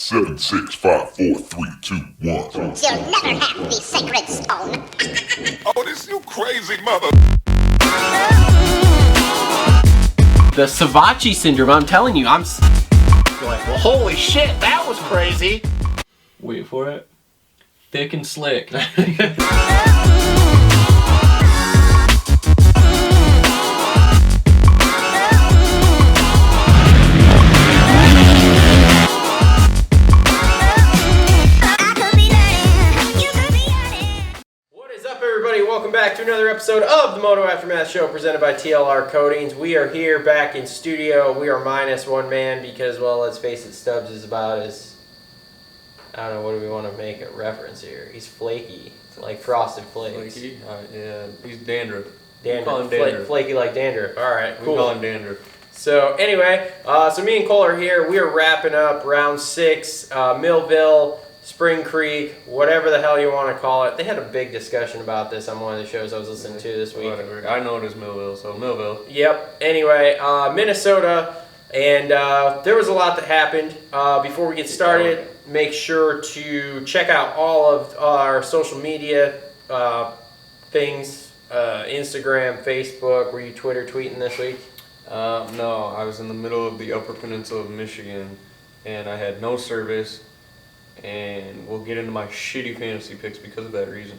7, 6, 5, 4, 3, 2, 1. You'll never have the sacred stone. Oh, this you crazy mother. The Savachi syndrome, I'm telling you, I'm like, well, holy shit, that was crazy. Wait for it. Thick and slick. Welcome back to another episode of the Moto Aftermath Show presented by TLR Coatings. We are here back in studio. We are minus one man because, well, let's face it, Stubbs is about as, I don't know, what do we want to make a reference here? He's flaky, like Frosted Flakes. Flaky? Yeah, he's dandruff. Dandruff. Flaky like dandruff. All right, cool. We call him dandruff. So anyway, so me and Cole are here. We are wrapping up round 6, Millville, Spring Creek, whatever the hell you want to call it. They had a big discussion about this on one of the shows I was listening to this week. Whatever. I know it as Millville, so Millville. Yep. Anyway, Minnesota, and there was a lot that happened. Before we get started, make sure to check out all of our social media things, Instagram, Facebook. Were you Twitter tweeting this week? No, I was in the middle of the Upper Peninsula of Michigan, and I had no service. And we'll get into my shitty fantasy picks because of that reason.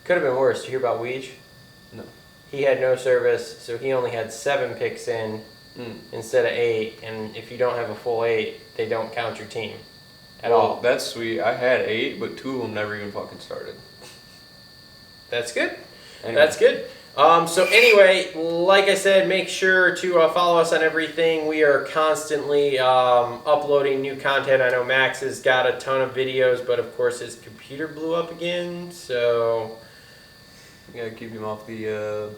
Could have been worse. Did you hear about Weege? No. He had no service, so he only had 7 picks in instead of 8. And if you don't have a full 8, they don't count your team at all. That's sweet. I had 8, but 2 of them never even fucking started. That's good. Anyway. That's good. So anyway, like I said, make sure to follow us on everything. We are constantly uploading new content. I know Max has got a ton of videos, but of course his computer blew up again, so You gotta keep him off the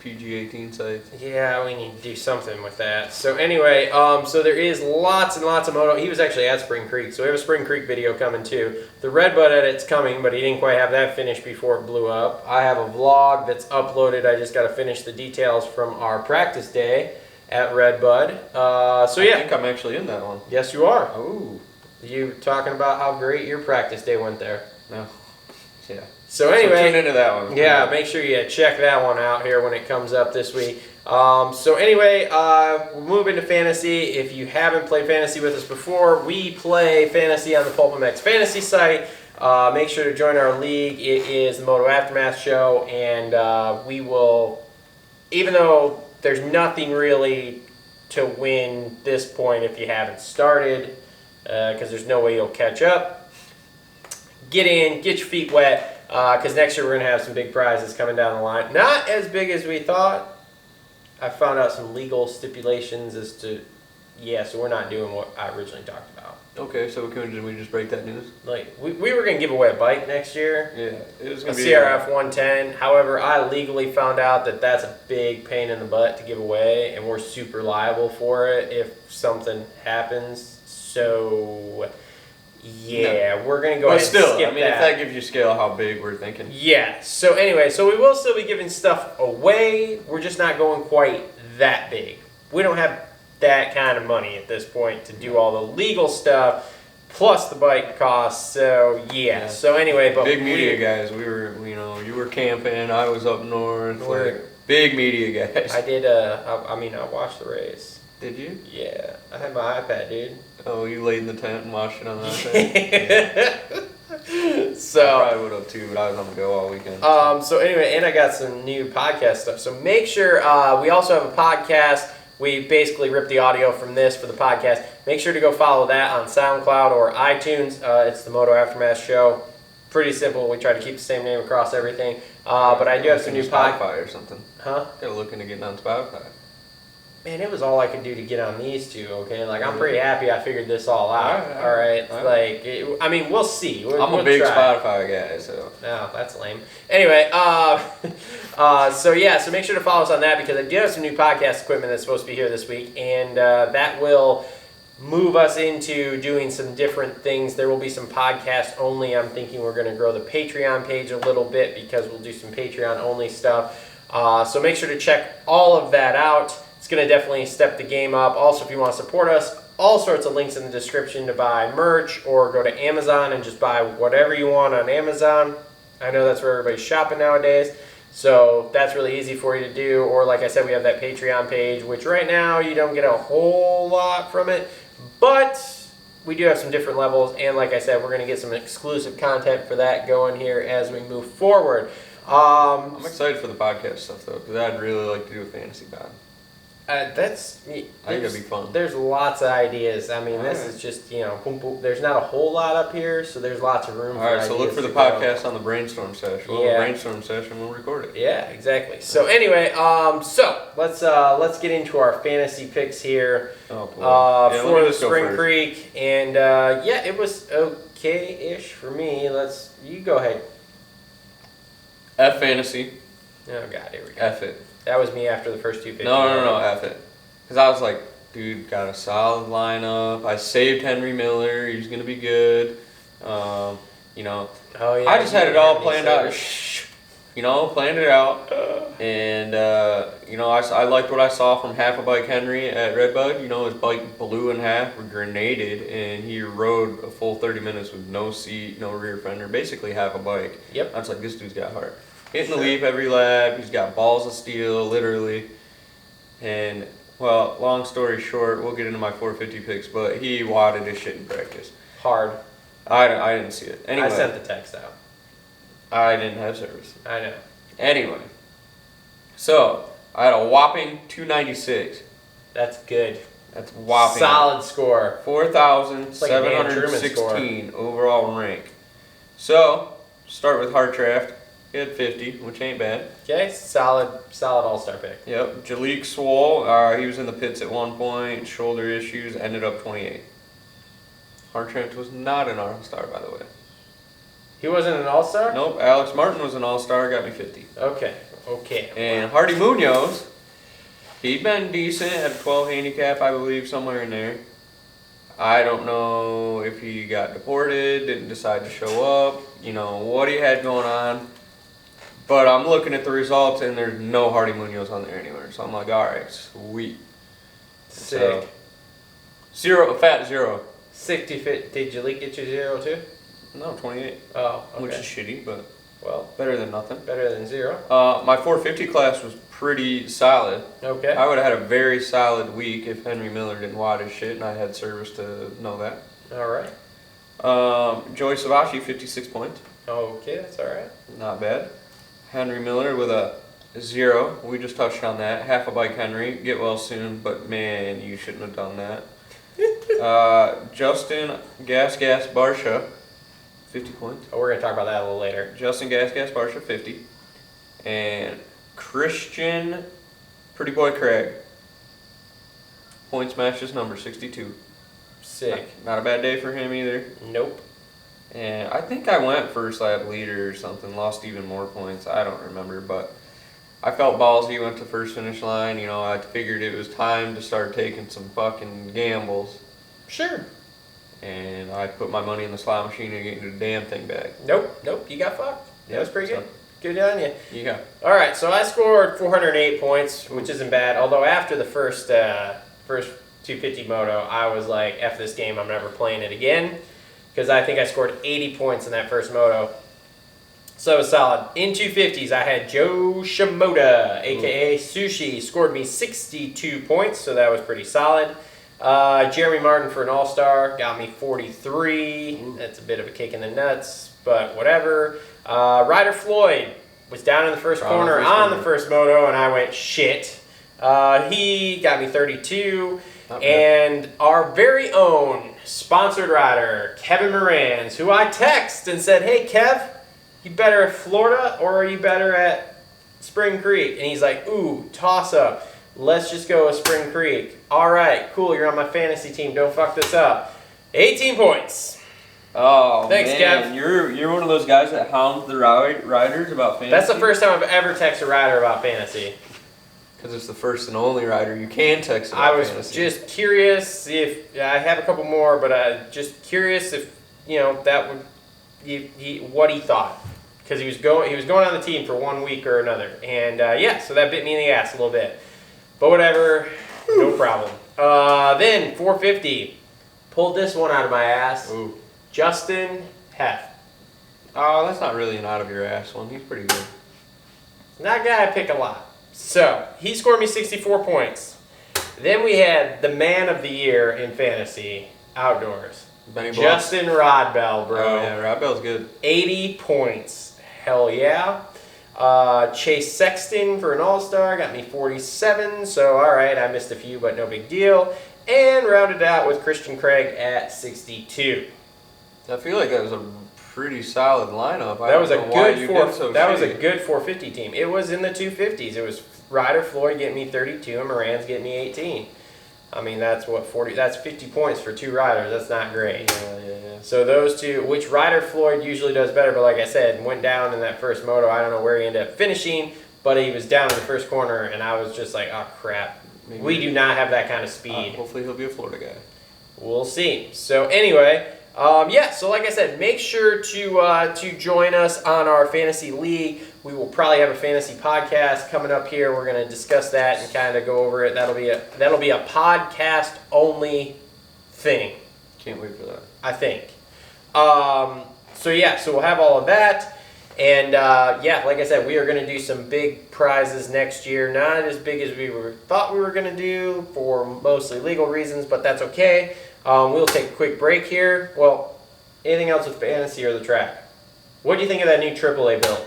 PG-18 site. yeah, we need to do something with that. So anyway, so there is lots and lots of moto. He was actually at Spring Creek, so we have a Spring Creek video coming too. The Redbud edit's coming, but he didn't quite have that finished before it blew up. I have a vlog that's uploaded. I just got to finish the details from our practice day at Redbud. So yeah. I think I'm actually in that one. Yes, you are. Oh. You talking about how great your practice day went there. No. Yeah. So anyway, tune into that one. Yeah, make sure you check that one out here when it comes up this week. So anyway, we'll move into fantasy. If you haven't played fantasy with us before, we play fantasy on the PulpMX fantasy site. Make sure to join our league. It is the Moto Aftermath Show, and we will, even though there's nothing really to win this point if you haven't started, because there's no way you'll catch up, get in, get your feet wet. Because next year we're going to have some big prizes coming down the line. Not as big as we thought. I found out some legal stipulations as to, so we're not doing what I originally talked about. Okay, so can we just break that news? Like, we were going to give away a bike next year. Yeah, it was A going to be CRF 110. However, I legally found out that that's a big pain in the butt to give away, and we're super liable for it if something happens. So yeah, we're going to go ahead and skip that. If that gives you scale how big we're thinking. Yeah, so anyway, so we will still be giving stuff away. We're just not going quite that big. We don't have that kind of money at this point to do all the legal stuff, plus the bike costs, so yeah. So anyway, but big media guys, we were, you were camping, I was up north, like, big media guys. I did, I watched the race. Did you? Yeah, I had my iPad, dude. Oh, you laid in the tent and watched it on the iPad? So I probably would have too, but I was on the go all weekend. So anyway, and I got some new podcast stuff. So make sure, we also have a podcast. We basically rip the audio from this for the podcast. Make sure to go follow that on SoundCloud or iTunes. It's the Moto Aftermath Show. Pretty simple. We try to keep the same name across everything. But I do have some new Spotify or something. Huh? Gotta look into getting on Spotify. Man, it was all I could do to get on these two, okay? Like, I'm pretty happy I figured this all out, all right? Like, we'll see. I'm a big Spotify guy, so. No, that's lame. Anyway, so make sure to follow us on that because I do have some new podcast equipment that's supposed to be here this week, and that will move us into doing some different things. There will be some podcast only. I'm thinking we're going to grow the Patreon page a little bit because we'll do some Patreon only stuff. So make sure to check all of that out. It's going to definitely step the game up. Also, if you want to support us, all sorts of links in the description to buy merch, or go to Amazon and just buy whatever you want on Amazon. I know that's where everybody's shopping nowadays, so that's really easy for you to do. Or like I said, we have that Patreon page, which right now you don't get a whole lot from it, but we do have some different levels, and like I said, we're going to get some exclusive content for that going here as we move forward. I'm excited for the podcast stuff though, because I'd really like to do a fantasy pod. I think it'd be fun. There's lots of ideas. I mean, this is just, boom, boom. There's not a whole lot up here, so there's lots of room. All right, so look for the podcast on the brainstorm session. We'll have a brainstorm session. We'll record it. Yeah, exactly. So anyway, let's get into our fantasy picks here for the Spring Creek, and it was okay-ish for me. You go ahead. F fantasy. Oh God, here we go. F it. That was me after the first 250. No, F it. Because I was like, dude, got a solid lineup. I saved Henry Miller. He's going to be good. Oh, yeah, I just had it all planned out. Planned it out. And, I liked what I saw from half a bike Henry at Redbud. His bike blew in half, grenaded, and he rode a full 30 minutes with no seat, no rear fender, basically half a bike. Yep. I was like, this dude's got heart. Hitting the leaf every lap. He's got balls of steel, literally. And, well, long story short, we'll get into my 450 picks, but he wadded his shit in practice. Hard. I didn't see it. Anyway, I sent the text out. I didn't have service. I know. Anyway, so I had a whopping 296. That's good. That's whopping. Solid score. 4,716 overall rank. So, start with Hartraft. He had 50, which ain't bad. Okay, solid all-star pick. Yep. Jalik Swole, he was in the pits at one point, shoulder issues, ended up 28. Hartraft was not an all-star, by the way. He wasn't an all-star? Nope. Alex Martin was an all-star, got me 50. Okay. And Hardy Munoz, he'd been decent at a 12 handicap, I believe, somewhere in there. I don't know if he got deported, didn't decide to show up, what he had going on. But I'm looking at the results, and there's no Hardy Munoz on there anywhere. So I'm like, all right, sweet. Sick. So, fat zero. 60 fit. Did Jalik get you 0 too? No, 28. Oh, okay. Which is shitty, but well, better than nothing. Better than 0. My 450 class was pretty solid. Okay. I would have had a very solid week if Henry Miller didn't wad his shit, and I had service to know that. All right. Joey Savashi, 56 points. Okay, that's all right. Not bad. Henry Miller with a 0. We just touched on that. Half a bike Henry. Get well soon, but man, you shouldn't have done that. Justin Gas Barsha, 50 points. Oh, we're going to talk about that a little later. Justin Gas Barsha, 50. And Christian Pretty Boy Craig. Points matches number 62. Sick. Not a bad day for him either. Nope. And I think I went first lap leader or something, lost even more points. I don't remember, but I felt ballsy, went to first finish line. I figured it was time to start taking some fucking gambles. Sure. And I put my money in the slot machine and getting the damn thing back. Nope, you got fucked. That was pretty good. Good on you. Yeah. All right, so I scored 408 points, which isn't bad. Although after the first 250 moto, I was like, F this game, I'm never playing it again. Because I think I scored 80 points in that first moto. So it was solid. In 250s, I had Joe Shimoda, a.k.a. Sushi, scored me 62 points, so that was pretty solid. Jeremy Martin for an all-star got me 43. That's a bit of a kick in the nuts, but whatever. Ryder Floyd was down in the first corner on the first moto, and I went, shit. He got me 32. And our very own sponsored rider, Kevin Morans, who I text and said, hey, Kev, you better at Florida or are you better at Spring Creek? And he's like, ooh, toss up. Let's just go with Spring Creek. All right, cool, you're on my fantasy team. Don't fuck this up. 18 points. Oh, thanks, man. Kev. You're one of those guys that hounds the riders about fantasy? That's the first time I've ever texted a rider about fantasy. Because it's the first and only rider you can text about I was fantasy. just curious if I have a couple more, but just curious if that would what he thought, because he was going on the team for 1 week or another, and so that bit me in the ass a little bit, but whatever, no problem. Then 450. Pulled this one out of my ass. Ooh. Justin Heft. Oh, that's not really an out of your ass one. He's pretty good. Not a guy I pick a lot. So, he scored me 64 points. Then we had the man of the year in fantasy outdoors. Benny Justin Rodbell, bro. Oh, yeah, Rodbell's good. 80 points. Hell yeah. Chase Sexton for an all-star got me 47. So, all right, I missed a few, but no big deal. And rounded out with Christian Craig at 62. I feel like that was a pretty solid lineup. That was a good 450 team. It was in the 250s. It was Ryder Floyd getting me 32 and Moran's getting me 18. I mean, that's 50 points for two riders. That's not great. Yeah. So those two, which Ryder Floyd usually does better, but like I said, went down in that first moto. I don't know where he ended up finishing, but he was down in the first corner, and I was just like, oh crap. Maybe. We do not have that kind of speed. Hopefully he'll be a Florida guy. We'll see. So anyway, so like I said, make sure to join us on our fantasy league. We will probably have a fantasy podcast coming up here. We're going to discuss that and kind of go over it. That'll be a podcast only thing. Can't wait for that. I think. So we'll have all of that. And like I said, we are going to do some big prizes next year. Not as big as we thought we were going to do for mostly legal reasons, but that's okay. We'll take a quick break here. Well, anything else with fantasy or the track? What do you think of that new AAA build?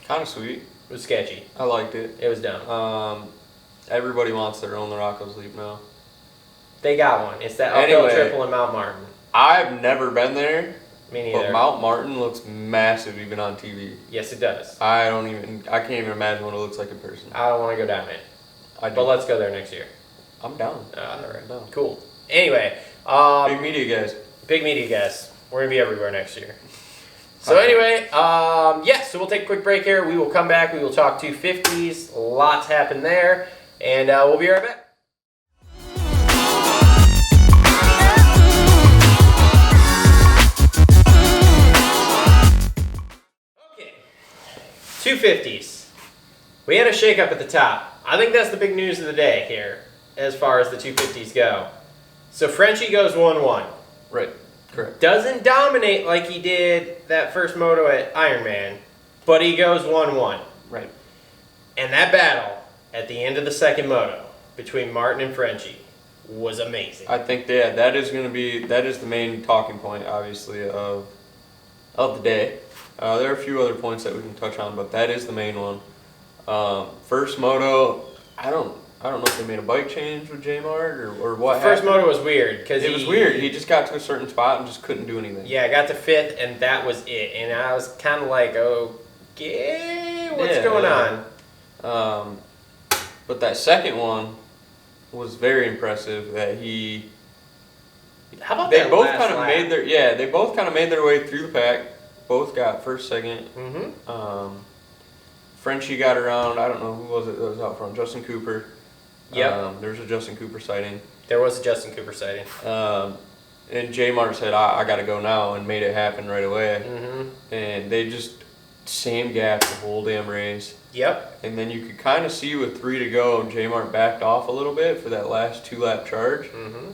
Kind of sweet. It was sketchy. I liked it. It was dumb. Everybody wants their own Rocco's Leap now. They got one. It's that uphill triple in Mount Martin. I've never been there. Me neither. But Mount Martin looks massive even on TV. Yes, it does. I can't even imagine what it looks like in person. I don't want to go down it. But let's go there next year. I'm down. All right. I'm down. Cool. Anyway. Big media guys. Big media guys. We're going to be everywhere next year. So anyway, so we'll take a quick break here. We will come back. We will talk 250s. Lots happened there. And we'll be right back. Okay. 250s. We had a shakeup at the top. I think that's the big news of the day here as far as the 250s go. So Frenchie goes 1-1. Right. Correct. Doesn't dominate like he did that first moto at Ironman, but he goes 1-1. Right. And that battle at the end of the second moto between Martin and Frenchie was amazing. I think that is the main talking point, obviously, of the day. There are a few other points that we can touch on, but that is the main one. First moto, I don't know if they made a bike change with J-Mart or what. First moto was weird because it was weird. He just got to a certain spot and just couldn't do anything. Yeah, got to fifth and that was it. And I was kind of like, okay, what's going on? But that second one was very impressive. That he. How about they that both last kind of lap? made their they both kind of made their way through the pack. Both got first, second. Mm-hmm. Frenchie got around. I don't know who was it that was out front. Justin Cooper. Yep. There was a Justin Cooper sighting. There was a Justin Cooper sighting. And J-Mart said, I got to go now, and made it happen right away. Mm-hmm. And they just, same gap the whole damn race. Yep. And then you could kind of see with 3 to go, J-Mart backed off a little bit for that last 2-lap charge. Mm-hmm.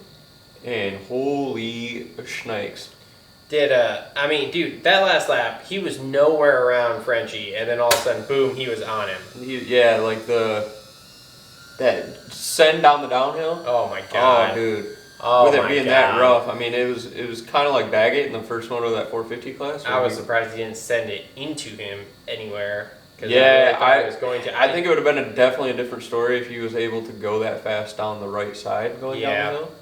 And holy shnikes. Dude, that last lap, he was nowhere around Frenchie, and then all of a sudden, boom, he was on him. That send down the downhill. Oh my god. Oh, dude. Oh, with it being that rough, I mean, it was kind of like Baggett in the first moto of that 450 class. I was surprised he didn't send it into him anywhere. Yeah, I think it would have been definitely a different story if he was able to go that fast down the right side going down the hill.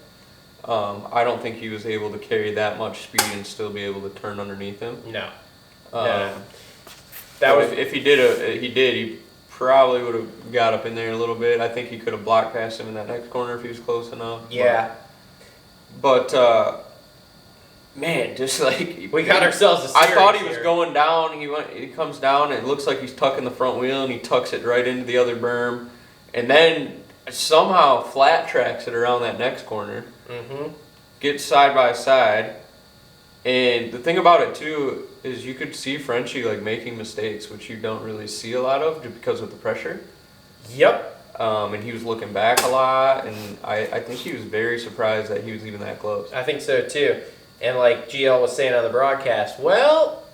I don't think he was able to carry that much speed and still be able to turn underneath him. No. If he did, he probably would have got up in there a little bit. I think he could have blocked past him in that next corner if he was close enough. Yeah. But man, just like we got ourselves a series I thought he was here. going down. He comes down and it looks like he's tucking the front wheel and he tucks it right into the other berm, and then somehow flat tracks it around that next corner. Mm-hmm. Gets side by side, and the thing about it too is you could see Frenchie like making mistakes, which you don't really see a lot of just because of the pressure. Yep. And he was looking back a lot, and I think he was very surprised that he was even that close. I think so too. And like GL was saying on the broadcast, well,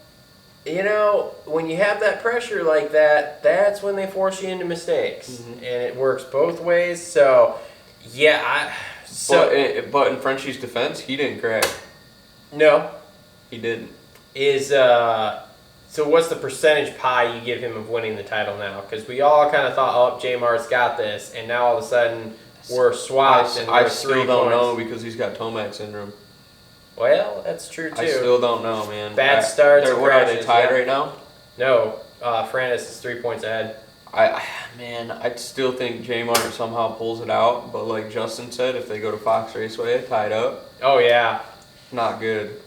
you know, when you have that pressure like that, that's when they force you into mistakes. Mm-hmm. And it works both ways. So, yeah. But in Frenchie's defense, he didn't crack. No. He didn't. So what's the percentage pie you give him of winning the title now? Because we all kind of thought, oh, J-Mar's got this. And now all of a sudden, we're swapped. I still don't know because he's got Tomac syndrome. Well, that's true too. I still don't know, man. Bad starts. What are they tied right now? No, Ferandis is 3 points ahead. I still think J-Mart somehow pulls it out, but like Justin said, if they go to Fox Raceway, tied up. Oh yeah. Not good.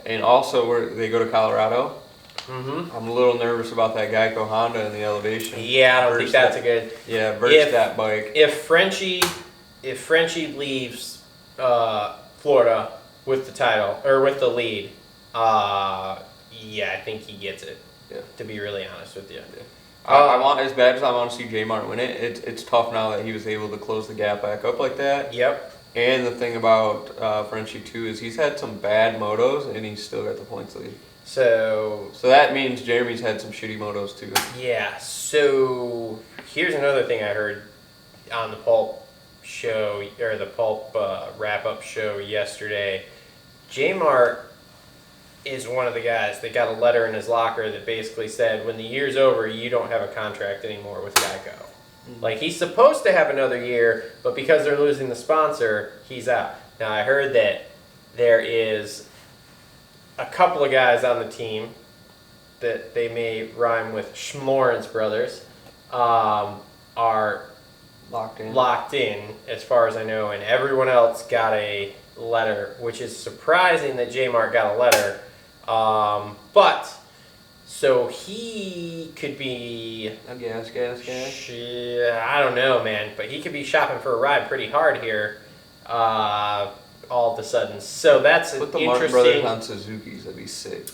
And also where they go to Colorado. Mm-hmm. I'm a little nervous about that Geico Honda in the elevation. Yeah, I don't think that's a good. Yeah, versus that bike. If Frenchie leaves Florida with the title or with the lead, yeah, I think he gets it. Yeah. To be really honest with you. Yeah. I want, as bad as I want to see J-Mart win it, it's tough now that he was able to close the gap back up like that. Yep. And the thing about Frenchie too is he's had some bad motos and he's still got the points lead. So that means Jeremy's had some shitty motos too. Yeah. So here's another thing I heard on the Pulp show or the Pulp wrap-up show yesterday. J-Mart is one of the guys that got a letter in his locker that basically said, when the year's over, you don't have a contract anymore with Geico. Mm-hmm. Like, he's supposed to have another year, but because they're losing the sponsor, he's out. Now, I heard that there is a couple of guys on the team that they may rhyme with Schmorens brothers, are locked in, as far as I know, and everyone else got a letter, which is surprising that J-Mart got a letter. But so he could be a gas. I don't know, man, but he could be shopping for a ride pretty hard here, all of a sudden. So that's Put the Martin brothers on Suzuki's. That'd be sick.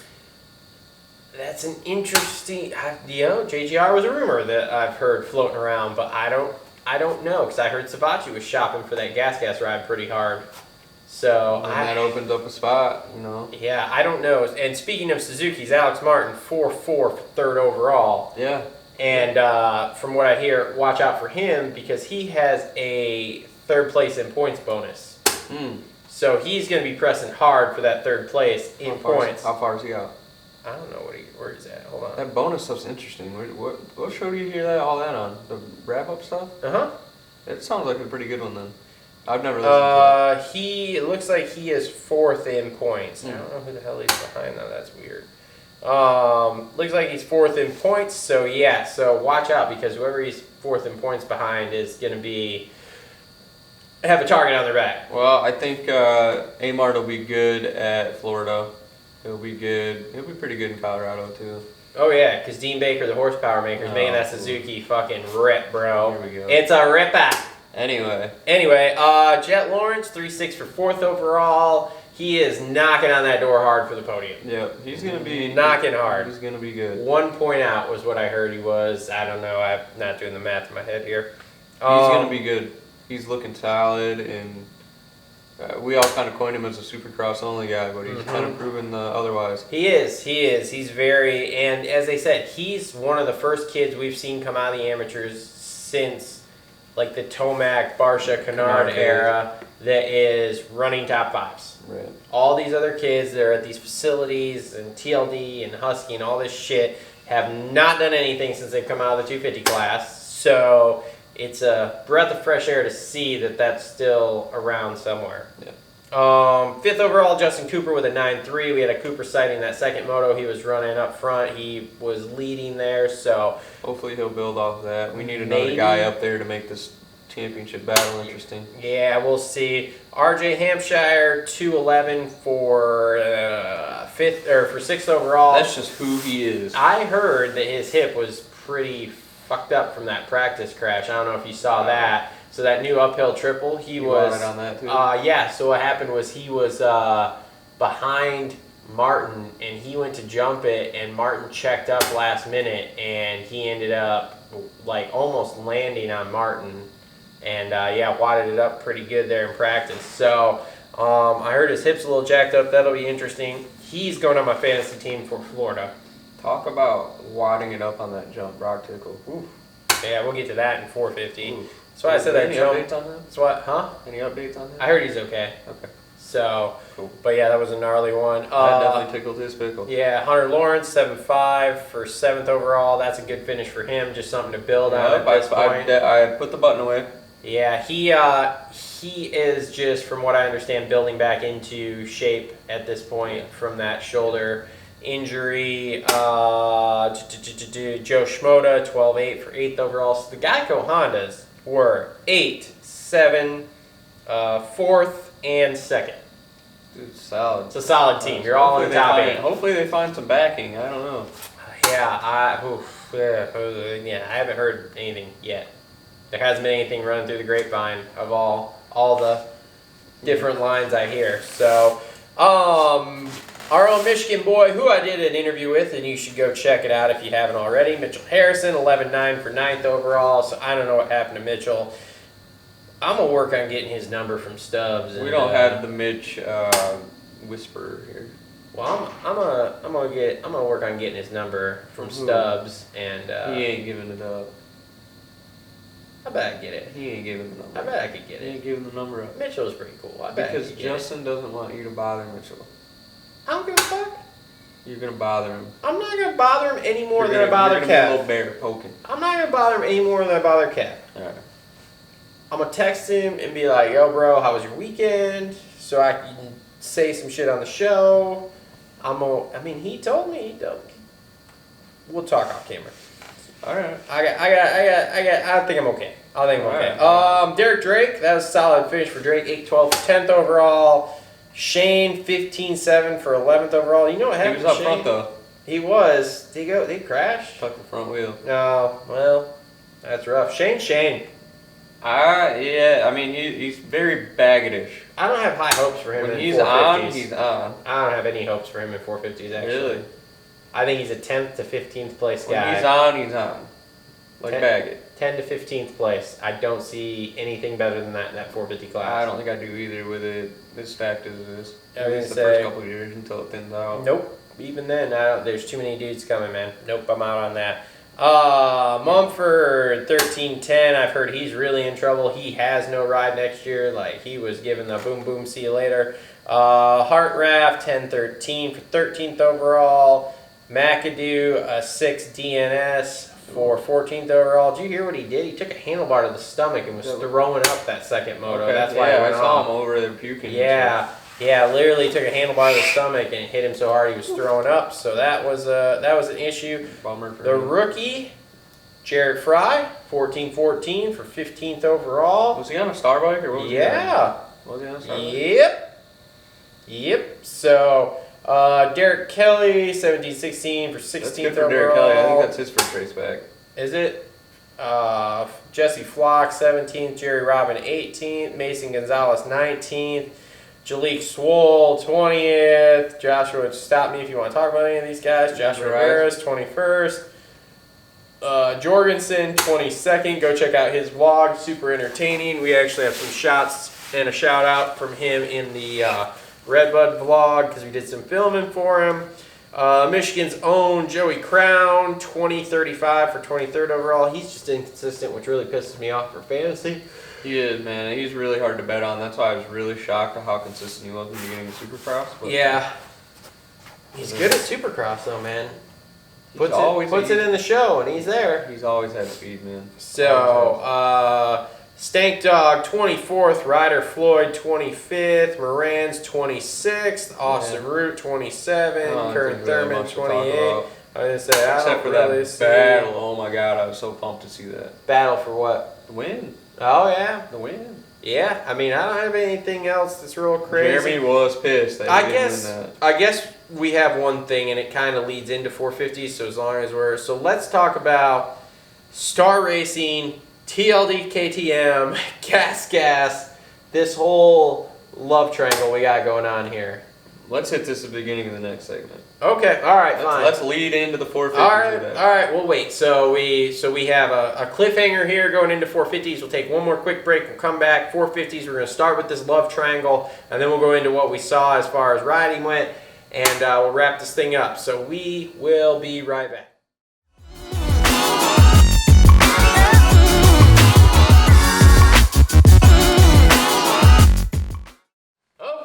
That's an interesting. JGR was a rumor that I've heard floating around, but I don't know because I heard Savatgy was shopping for that gas ride pretty hard. So that opens up a spot, you know. Yeah, I don't know. And speaking of Suzuki's, Alex Martin 4-4 third overall. Yeah. And from what I hear, watch out for him because he has a third place in points bonus. So he's going to be pressing hard for that third place in points. How far is he out? I don't know where he's at. Hold on. That bonus stuff's interesting. What show do you hear all that on? The wrap-up stuff? Uh-huh. It sounds like a pretty good one then. I've never listened to it. It looks like he is fourth in points. I don't know who the hell he's behind though. That's weird. Looks like he's fourth in points. So yeah. So watch out because whoever he's fourth in points behind is going to have a target on their back. Well, I think Amart will be good at Florida. He'll be good. He'll be pretty good in Colorado too. Oh yeah, because Dean Baker, the horsepower maker, is making that Suzuki fucking rip, bro. Here we go. It's a ripper. Anyway, Jet Lawrence, 3-6 for fourth overall. He is knocking on that door hard for the podium. Yep, he's going to be... knocking hard. He's going to be good. 1 point out was what I heard he was. I don't know. I'm not doing the math in my head here. He's going to be good. He's looking solid, and we all kind of coined him as a Supercross only guy, but he's kind of proven otherwise. He is. He's very... And as they said, he's one of the first kids we've seen come out of the amateurs since... like the Tomac, Barsha, Kennard era that is running top fives. Right. All these other kids that are at these facilities and TLD and Husky and all this shit have not done anything since they've come out of the 250 class. So it's a breath of fresh air to see that that's still around somewhere. Yeah. Fifth overall, Justin Cooper with a 9.3. We had a Cooper sighting that second moto. He was running up front. He was leading there, so... hopefully he'll build off that. We need another guy up there to make this championship battle interesting. Yeah, we'll see. RJ Hampshire, 2.11 for sixth overall. That's just who he is. I heard that his hip was pretty fucked up from that practice crash. I don't know if you saw that. So that new uphill triple, he was on that too. Yeah. So what happened was he was behind Martin, and he went to jump it, and Martin checked up last minute, and he ended up like almost landing on Martin, and yeah, wadded it up pretty good there in practice. So I heard his hip's a little jacked up. That'll be interesting. He's going on my fantasy team for Florida. Talk about wadding it up on that jump, Brock Tickle. Ooh. Yeah, we'll get to that in 450. Ooh. That's why I said that Any jump. updates on that? That's what, huh? Any updates on that? I heard he's okay. Okay. So, Cool. but yeah, that was a gnarly one. That definitely tickled his pickle. Yeah, Hunter Lawrence, 7.5 for 7th overall. That's a good finish for him. Just something to build on at this point. I put the button away. Yeah, he is just, from what I understand, building back into shape at this point from that shoulder injury. Joe Schmoda, 12.8 for 8th overall. So the Geico Hondas were 8, 7, 4th, and 2nd. Dude, solid. It's a solid team. You're all in the top 8. Hopefully they find some backing. I don't know. Yeah, I haven't heard anything yet. There hasn't been anything running through the grapevine of all the different lines I hear. So, our own Michigan boy, who I did an interview with, and you should go check it out if you haven't already, Mitchell Harrison, 11.9 for 9th overall. So I don't know what happened to Mitchell. I'm gonna work on getting his number from Stubbs. And, we don't have the Mitch whisperer here. Well, I'm gonna work on getting his number from Stubbs, and he ain't giving it up. I bet I could get it. He ain't giving the number. I bet I could get He it. ain't giving the number up. Mitchell's pretty cool. I bet Because I could get Justin doesn't want you to bother Mitchell. it. I don't give a fuck. You're gonna bother him. I'm not gonna bother him any more than I You're bother gonna be a Kev. little bear poking. I'm not gonna bother him any more than I bother Kev. All right. I'm gonna text him and be like, "Yo, bro, how was your weekend?" So I can say some shit on the show. He told me. We'll talk off camera. All right. I think I'm okay. I think I'm okay. Alright. Derek Drake, that was a solid finish for Drake. 8.12 for 10th overall. Shane, 15.7 for 11th overall. You know what He happened was to up front Shane? though. He was. Did he crash? Tuck the front wheel. No. Well, that's rough. Shane. Yeah. I mean, he's very baggedish. I don't have high hopes for him When in he's 450s. on, he's on. I don't have any hopes for him in 450s, actually. Really? I think he's a 10th to 15th place guy. When he's on, he's on. Like 10 Baggett. 10 to 15th place. I don't see anything better than that in that 450 class. I don't think I do either with it as stacked as it is. I At was least the gonna say- first couple of years until it thins out. Nope. Even then, there's too many dudes coming, man. Nope, I'm out on that. Mumford, 13.10. I've heard he's really in trouble. He has no ride next year. Like, he was given the boom, boom, see you later. Hartraft, 10.13 for 13th overall. McAdoo, a 6 DNS for 14th overall. Did you hear what he did? He took a handlebar to the stomach and was throwing up that second moto. Okay. That's why yeah, he went I saw off. him over there puking. Yeah, literally took a handlebar to the stomach and it hit him so hard he was throwing up. So that was an issue. Bummer for The him. rookie, Jared Fry, 14.14 for 15th overall. Was he on a star bike or what was he on? Yeah. Was he on a star bike? Yep. So Derek Kelly, 17.16 for 16th That's good for overall. Derek Kelly. I think that's his first race back. Is it? Jesse Flock, 17th. Jerry Robin, 18th. Mason Gonzalez, 19th. Jalik Swoll, 20th. Joshua, stop me if you want to talk about any of these guys. Joshua Ramirez, 21st. Jorgensen, 22nd. Go check out his vlog. Super entertaining. We actually have some shots and a shout out from him in the Redbud vlog because we did some filming for him. Michigan's own Joey Crown, 20.35 for 23rd overall. He's just inconsistent, which really pisses me off for fantasy. He is, man. He's really hard to bet on. That's why I was really shocked at how consistent he was in the beginning of Supercross. But Yeah. He's good at Supercross, though, man. Puts always it in the show, and he's there. He's always had speed, man. So, Stank Dog, 24th. Ryder Floyd, 25th. Moran's 26th. Austin Root, 27th. Kurt Thurman, 28th. I didn't say I Except don't for really that see battle. Oh my God, I was so pumped to see that. Battle for what? The win. Oh, yeah. The win. Yeah, I mean, I don't have anything else that's real crazy. Jeremy was pissed that he didn't win that. I guess we have one thing, and it kind of leads into 450. So as long as let's talk about Star Racing, TLD, KTM, Gas, this whole love triangle we got going on here. Let's hit this at the beginning of the next segment. Okay, all right, fine. Let's lead into the 450s. All right. We'll wait. So we have a cliffhanger here going into 450s. We'll take one more quick break. We'll come back. 450s. We're going to start with this love triangle, and then we'll go into what we saw as far as riding went, and we'll wrap this thing up. So we will be right back.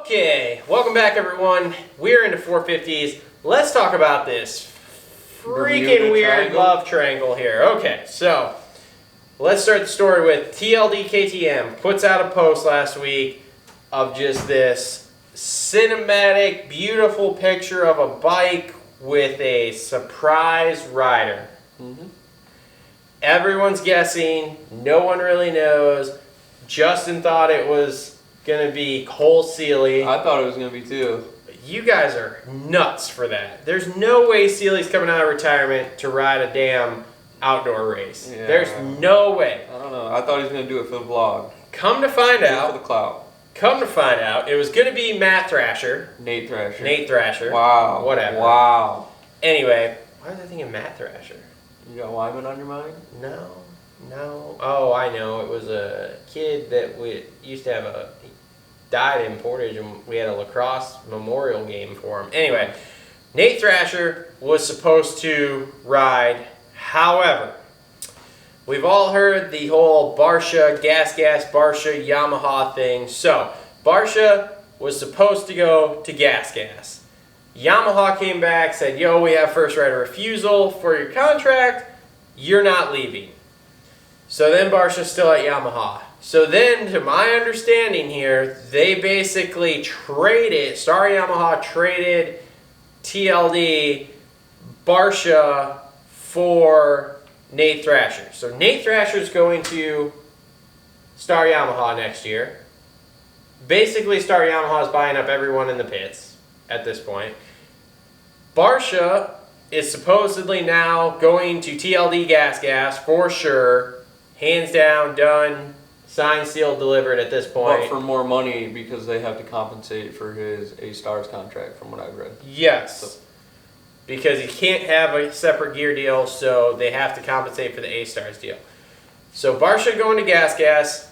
Okay, welcome back, everyone. We're into 450s. Let's talk about this freaking weird love triangle here. Okay, so let's start the story with TLD KTM puts out a post last week of just this cinematic, beautiful picture of a bike with a surprise rider. Mm-hmm. Everyone's guessing. No one really knows. Justin thought it was going to be Cole Seeley. I thought it was going to be too. You guys are nuts for that. There's no way Seeley's coming out of retirement to ride a damn outdoor race. Yeah. There's no way. I don't know. I thought he was going to do it for the vlog. Come to find out. For the clout. Come to find out, it was going to be Nate Thrasher. Nate Thrasher. Wow. Whatever. Wow. Anyway, why was I thinking Matt Thrasher? You got Wyman on your mind? No. Oh, I know. It was a kid that we used to have he died in Portage, and we had a lacrosse memorial game for him. Anyway, Nate Thrasher was supposed to ride. However, we've all heard the whole Barsha, Barsha, Yamaha thing. So, Barsha was supposed to go to Gas. Yamaha came back, said, yo, we have first rider refusal for your contract. You're not leaving. So then Barsha's still at Yamaha. So then, to my understanding here, they basically Star Yamaha traded TLD Barsha for Nate Thrasher. So Nate Thrasher's going to Star Yamaha next year. Basically, Star Yamaha is buying up everyone in the pits at this point. Barsha is supposedly now going to TLD Gas for sure. Hands down, done. Signed, sealed, delivered at this point. But for more money because they have to compensate for his A-Stars contract from what I've read. Yes. So. Because he can't have a separate gear deal, so they have to compensate for the A-Stars deal. So Barsha going to Gas.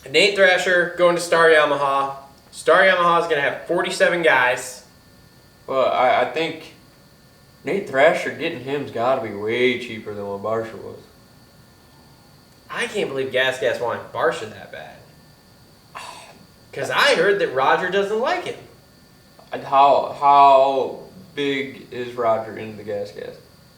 Nate Thrasher going to Star Yamaha. Star Yamaha is going to have 47 guys. Well, I think Nate Thrasher getting him's got to be way cheaper than what Barsha was. I can't believe Gas wanted Barsha that bad. Because I heard that Roger doesn't like him. How big is Roger into the Gas?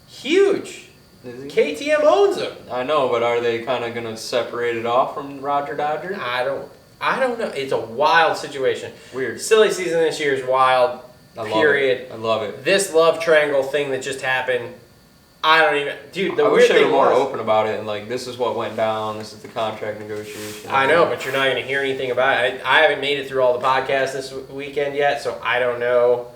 Huge. Is he? KTM owns him. I know, but are they kind of going to separate it off from Roger Dodger? I don't know. It's a wild situation. Weird. Silly season this year is wild. Period. I love it. This love triangle thing that just happened. I don't even, dude. I wish they were more open about it and like, this is what went down. This is the contract negotiation. I know, but you're not going to hear anything about it. I haven't made it through all the podcasts this weekend yet, so I don't know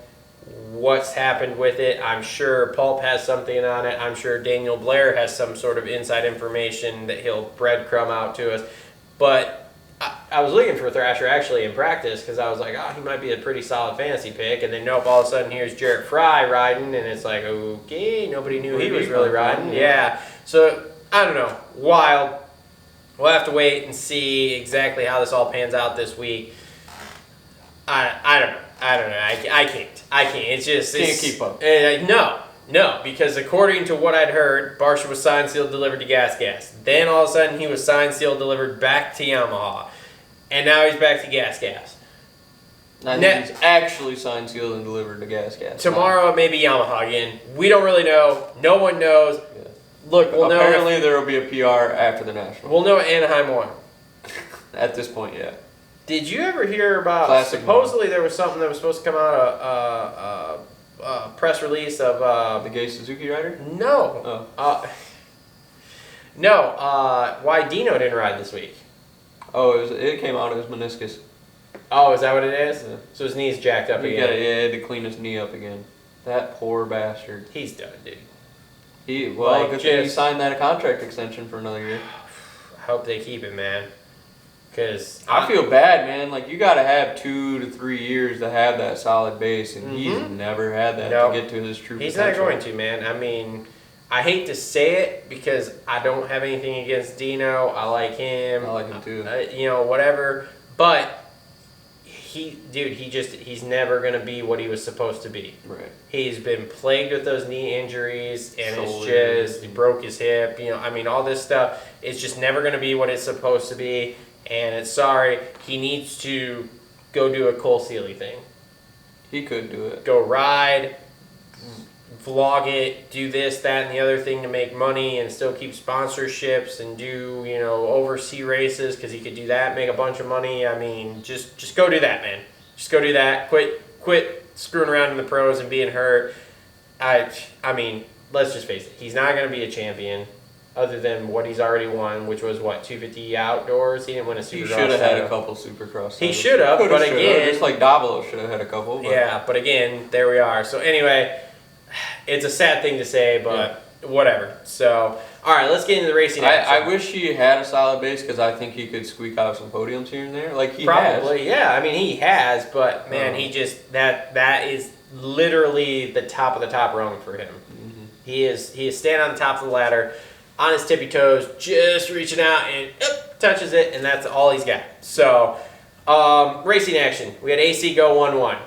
what's happened with it. I'm sure Pulp has something on it. I'm sure Daniel Blair has some sort of inside information that he'll breadcrumb out to us. But I was looking for Thrasher actually in practice because I was like, he might be a pretty solid fantasy pick. And then nope, all of a sudden here's Jarrett Fry riding, and it's like, okay, nobody knew he was really riding. Yeah. So I don't know. Wild. We'll have to wait and see exactly how this all pans out this week. I don't know. I can't. It's just can't keep up. No, because according to what I'd heard, Barsha was signed, sealed, delivered to Gas. Then all of a sudden he was signed, sealed, delivered back to Yamaha, and now he's back to Gas. I think he's actually signed, sealed, and delivered to Gas. Tomorrow maybe Yamaha again. We don't really know. No one knows. Yeah. Look, we'll know. Apparently there will be a PR after the National. We'll know at Anaheim 1. At this point, yeah. Did you ever hear about, supposedly there was something that was supposed to come out, a press release of... the gay Suzuki rider? No. Oh. Why Dino didn't ride this week. Oh, it came out, it was meniscus. Oh, is that what it is? Yeah. So his knee's jacked up again. He had to clean his knee up again. That poor bastard. He's done, dude. Good thing he signed that contract extension for another year. I hope they keep it, man. Because I feel bad, man. Like, you got to have 2 to 3 years to have that solid base, and he's never had that to get to his true potential. He's not going to, man. I mean, I hate to say it because I don't have anything against Dino. I like him. I like him too. You know, whatever. But he's never going to be what he was supposed to be. Right. He's been plagued with those knee injuries, and he broke his hip. You know, I mean, all this stuff. It's just never going to be what it's supposed to be. And he needs to go do a Cole Seeley thing. He could do it. Go ride, vlog it, do this, that, and the other thing to make money and still keep sponsorships and do, you know, overseas races because he could do that, make a bunch of money. I mean, just go do that, man. Just go do that. Quit screwing around in the pros and being hurt. I mean, let's just face it. He's not going to be a champion. Other than what he's already won, which was, 250 outdoors? He didn't win a Supercross. He should have had a couple Supercross. He should have, but again... Just like Davilo should have had a couple. But. Yeah, but again, there we are. So anyway, it's a sad thing to say, but whatever. So, all right, let's get into the racing action. I wish he had a solid base because I think he could squeak out some podiums here and there. Like, he Probably, has. Yeah. I mean, he has, but, man, he just... That is literally the top of the top rung for him. Mm-hmm. He is standing on the top of the ladder... on his tippy toes, just reaching out and touches it, and that's all he's got. So, racing action. We had AC go 1-1.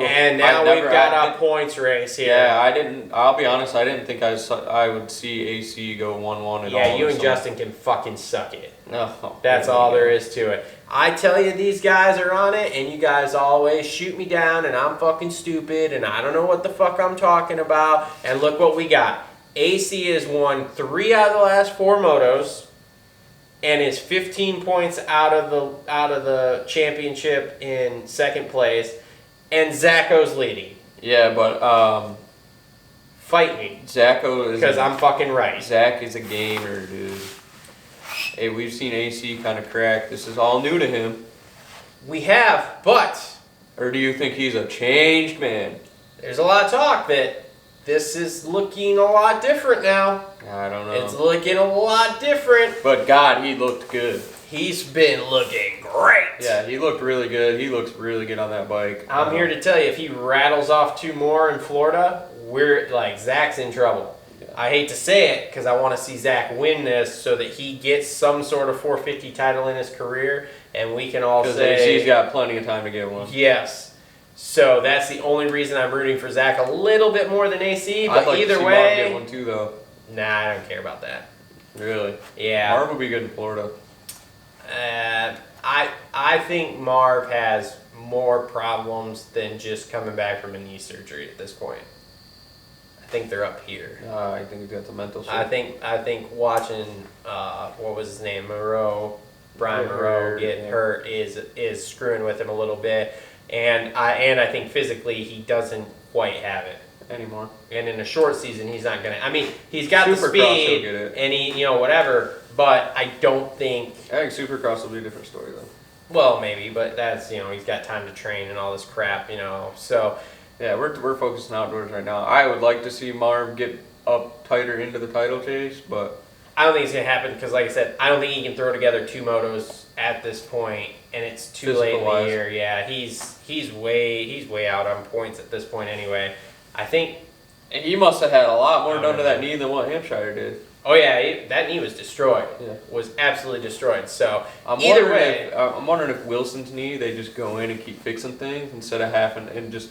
And now we've got a points race here. Yeah, I'll be honest, I didn't think I would see AC go 1-1 at all. Yeah, you and Justin can fucking suck it. No. That's all there is to it. I tell you, these guys are on it, and you guys always shoot me down, and I'm fucking stupid, and I don't know what the fuck I'm talking about, and look what we got. AC has won 3 out of the last 4 motos, and is 15 points out of the championship in second place, and Zacho's leading. Yeah, but fight me, Zacho is because I'm fucking right. Zach is a gamer, dude. Hey, we've seen AC kind of crack. This is all new to him. We have, but or do you think he's a changed man? There's a lot of talk that. This is looking a lot different now. I don't know. It's looking a lot different. But God, he looked good. He's been looking great. Yeah, he looked really good. He looks really good on that bike. I'm here to tell you, if he rattles off 2 more in Florida, Zach's in trouble. Yeah. I hate to say it because I want to see Zach win this so that he gets some sort of 450 title in his career, and we can all say... Because AC's got plenty of time to get one. Yes. So that's the only reason I'm rooting for Zach a little bit more than AC. But I'd like either to see way, Marv get one too, though. Nah, I don't care about that. Really? Yeah. Marv would be good in Florida. I think Marv has more problems than just coming back from a knee surgery at this point. I think they're up here. I think he's got the mental shit. I think watching what was his name, Brian Moreau get hurt is screwing with him a little bit. And I think physically he doesn't quite have it anymore. And in a short season, he's not gonna. I mean, he's got the Supercross, speed, he'll get it. and he, whatever. But I don't think. I think Supercross will be a different story though. Well, maybe, but that's he's got time to train and all this crap, So yeah, we're focusing outdoors right now. I would like to see Marv get up tighter into the title chase, but I don't think it's gonna happen because, like I said, I don't think he can throw together 2 motos at this point, and it's too late in the year. Yeah, he's way out on points at this point anyway. I think he must have had a lot more done to that knee than what Hampshire did. Oh yeah, that knee was destroyed. Yeah. Was absolutely destroyed. So I'm wondering if Wilson's knee they just go in and keep fixing things instead of having and just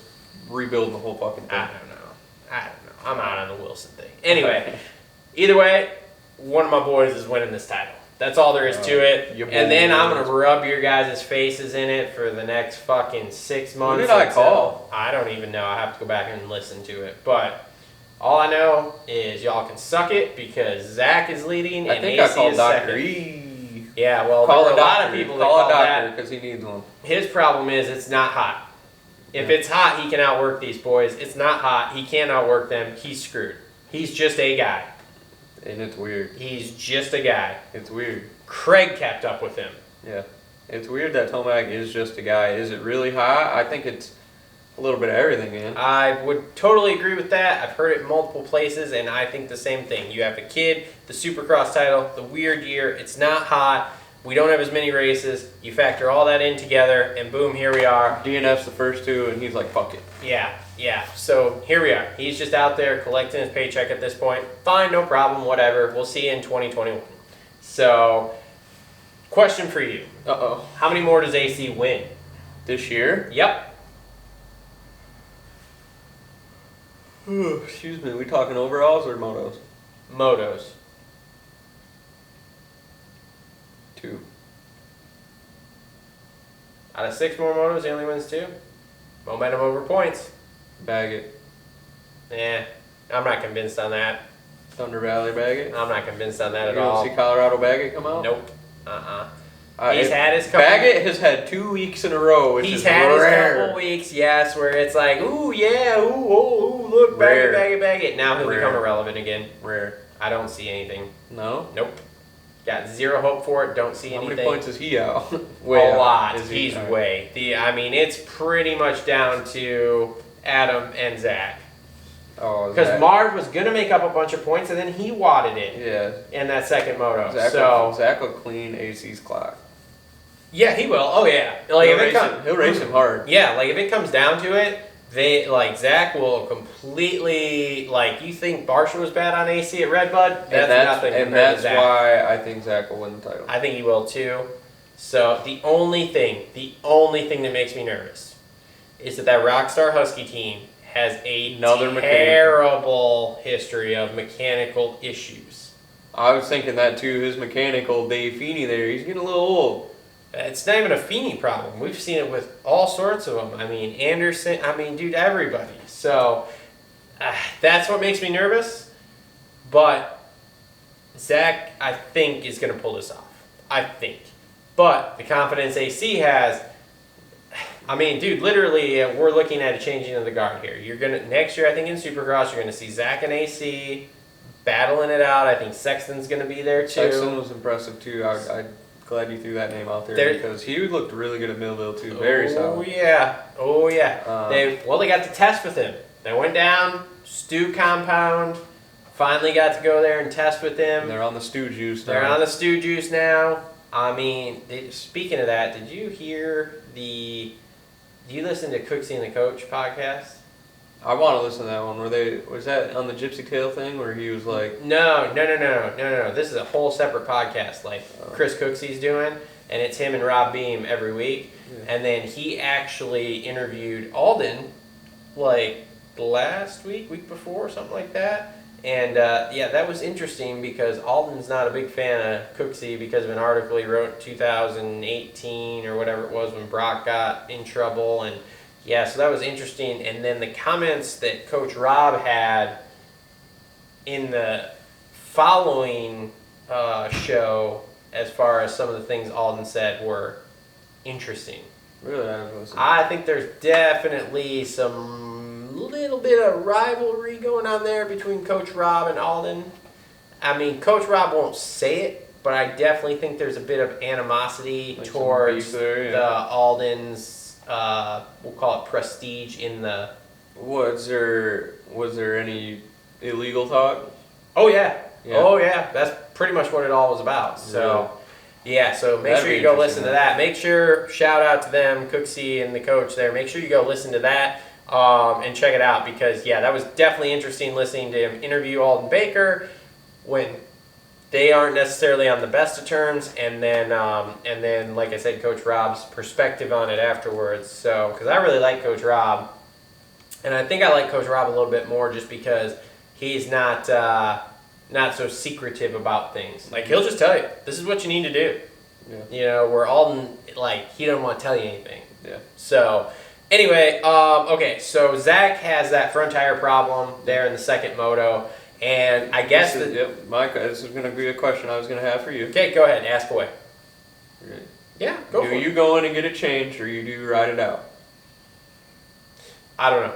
rebuilding the whole fucking thing. I don't know. I'm out on the Wilson thing. Anyway, either way, one of my boys is winning this title. That's all there is to it. And then I'm going to rub your guys' faces in it for the next fucking 6 months. Who did I call? I don't even know. I have to go back and listen to it. But all I know is y'all can suck it because Zach is leading and AC I called is Dr. second. E. Yeah, well, call there a are a lot doctor. of people that call call a doctor that. because he needs one. His problem is it's not hot. If it's hot, he can outwork these boys. It's not hot. He can't outwork them. He's screwed. He's just a guy. And it's weird. He's just a guy. It's weird. Craig kept up with him. Yeah. It's weird that Tomac is just a guy. Is it really hot? I think it's a little bit of everything, man. I would totally agree with that. I've heard it in multiple places, and I think the same thing. You have a kid, the Supercross title, the weird year. It's not hot. We don't have as many races. You factor all that in together, and boom, here we are. DNF's the first two, and he's like, fuck it. Yeah. So here we are. He's just out there collecting his paycheck at this point. Fine, no problem, whatever. We'll see you in 2021. So, question for you. Uh-oh. How many more does AC win? This year? Yep. Excuse me, we talking overalls or motos? Motos. 2. Out of 6 more motos, he only wins 2. Momentum over points. Bag it. I'm not convinced on that. Thunder Valley bag it. I'm not convinced on that You at all. don't see Colorado bag it come out? Nope. He's had his couple. Baggett has had 2 weeks in a row, which He's is had rare. his couple weeks, yes, where it's like, ooh, yeah, ooh, look, bag it. Now he'll become irrelevant again. Rare. I don't see anything. No? Nope. Got 0 hope for it. Don't see How anything. many points is he out? A lot. He's way. It's pretty much down to Adam and Zach. Oh, because Marv was gonna make up a bunch of points, and then he wadded it. Yeah. In that second moto. Zach will clean AC's clock. Yeah, he will. Oh yeah. Like he'll race him hard. Yeah, like if it comes down to it, Zach will completely you think Barsha was bad on AC at Redbud? That's nothing. And that's why I think Zach will win the title. I think he will too. So the only thing that makes me nervous is that Rockstar Husky team has another terrible history of mechanical issues. I was thinking that too. His mechanical Dave Feeney there, he's getting a little old. It's not even a Feeney problem. We've seen it with all sorts of them. I mean, Anderson, dude, everybody. So that's what makes me nervous. But Zach, I think, is going to pull this off. I think. But the confidence AC has, dude, literally, we're looking at a changing of the guard here. You're going to, next year, I think in Supercross, you're going to see Zach and AC battling it out. I think Sexton's going to be there too. Sexton was impressive too. I'm glad you threw that name out there because he looked really good at Millville too. Very solid. Oh yeah. They got to test with him. They went down, Stew compound, finally got to go there and test with him. They're on the stew juice now. They're on the stew juice now. Speaking of that, did you hear do you listen to Cooksey and the Coach podcast? I want to listen to that one. Was that on the Gypsy Tale thing where he was like... No. This is a whole separate podcast Chris Cooksey's doing, and it's him and Rob Beam every week. Yeah. And then he actually interviewed Alden last week before, something like that. And that was interesting because Alden's not a big fan of Cooksey because of an article he wrote in 2018 or whatever it was when Brock got in trouble. And yeah, so that was interesting. And then the comments that Coach Rob had in the following show, as far as some of the things Alden said, were interesting. Really? I think there's definitely some little bit of rivalry going on there between Coach Rob and Alden. Coach Rob won't say it, but I definitely think there's a bit of animosity towards the Alden's. We'll call it prestige in the... Was there any illegal talk? Oh yeah. That's pretty much what it all was about. So so make sure you go listen to that. Make sure, shout out to them, Cooksey and the Coach there. Make sure you go listen to that and check it out because that was definitely interesting listening to him interview Alden Baker when they aren't necessarily on the best of terms, and then like I said, Coach Rob's perspective on it afterwards. So, because I really like Coach Rob, and I think I like Coach Rob a little bit more just because he's not so secretive about things. He'll just tell you, this is what you need to do. Yeah. Where Alden, he doesn't want to tell you anything. Yeah. So, anyway, okay, so Zach has that front tire problem there in the second moto. And I guess Mike, this is going to be a question I was going to have for you. Okay, go ahead, ask away. Ready? Yeah, go for it. Do you go in and get it changed, or you ride it out? I don't know.